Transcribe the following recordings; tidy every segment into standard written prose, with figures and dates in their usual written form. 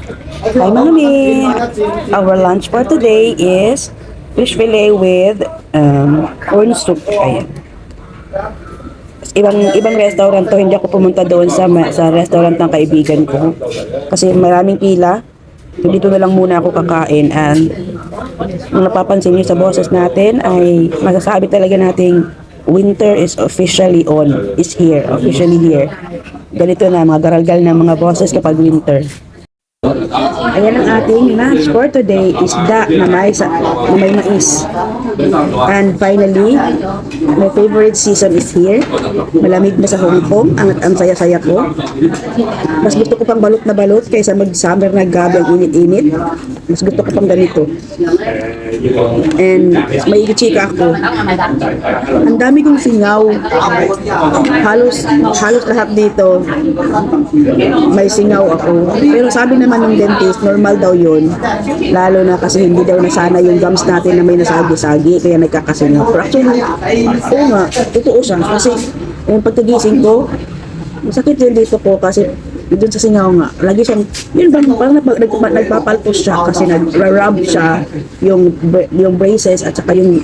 Hi mga mi! Our lunch for today is fish fillet with corn soup. Ayan. Ibang restaurant to, hindi ako pumunta doon sa restaurant ng kaibigan ko. Kasi maraming pila. So dito na lang muna ako kakain, and kung napapansin niyo sa boses natin ay masasabi talaga nating winter is officially officially here. Ganito na mga garalgal na mga boses kapag winter. Ayan ang ating lunch for today, isda na may mais. And finally, my favorite season is here. Malamig na sa Hong Kong, ang saya-saya ko. Mas gusto ko pang balot na balot kaysa mag-summer na gabi ang init-init. Mas gusto ko pang ganito. And may chika ako. Ang dami kong singaw. Halos lahat dito may singaw ako. Pero sabi naman ng dentist, normal daw yun. Lalo na kasi hindi daw nasana yung gums natin na may nasagi-sagi, kaya nagkakasingaw. Pero actually, oo nga, totoo siya. Kasi yung pagkagising ko, masakit din dito ko kasi doon sa singaw nga, lagi siyang, yun bang, parang nagpapalpos siya kasi nag-rub siya yung braces at saka yung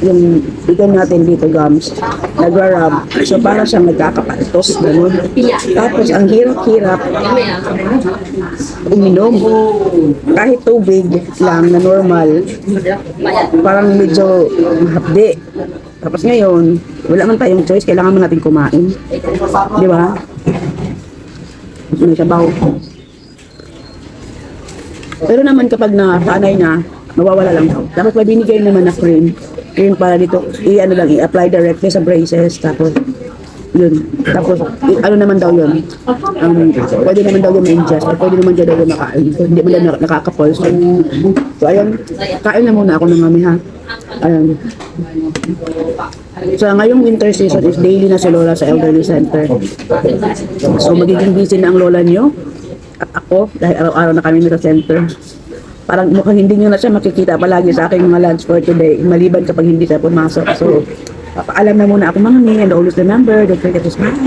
ito natin dito gums, nag-rub. So parang siyang nagkakapaltos, gano'n. Tapos ang hirap-hirap uminom. Kahit tubig lang na normal, parang medyo hapde. Tapos ngayon, wala man tayong choice, kailangan mo natin kumain. Di ba? May sabaw. Pero naman kapag nasanay na, mawawala lang daw. Tapos may binigay naman na cream. Cream para dito, i-apply directly sa braces. Tapos, yun. Tapos, ano naman daw yun? Pwede naman daw yung ingest. Or pwede naman daw yung makain. So, hindi mo lang nakakapulse. So, ayun. Kain na muna ako ng mami, ha? Ayun. So, ngayong winter season is daily na si Lola sa elderly center. So, magiging busy na ang lola niyo at ako dahil araw-araw na kami sa center. Parang mukhang hindi nyo na siya makikita palagi sa aking mga lunch for today, maliban kapag hindi siya pumasok. So, papaalam na muna ako mga mi, and always remember, don't forget to smile.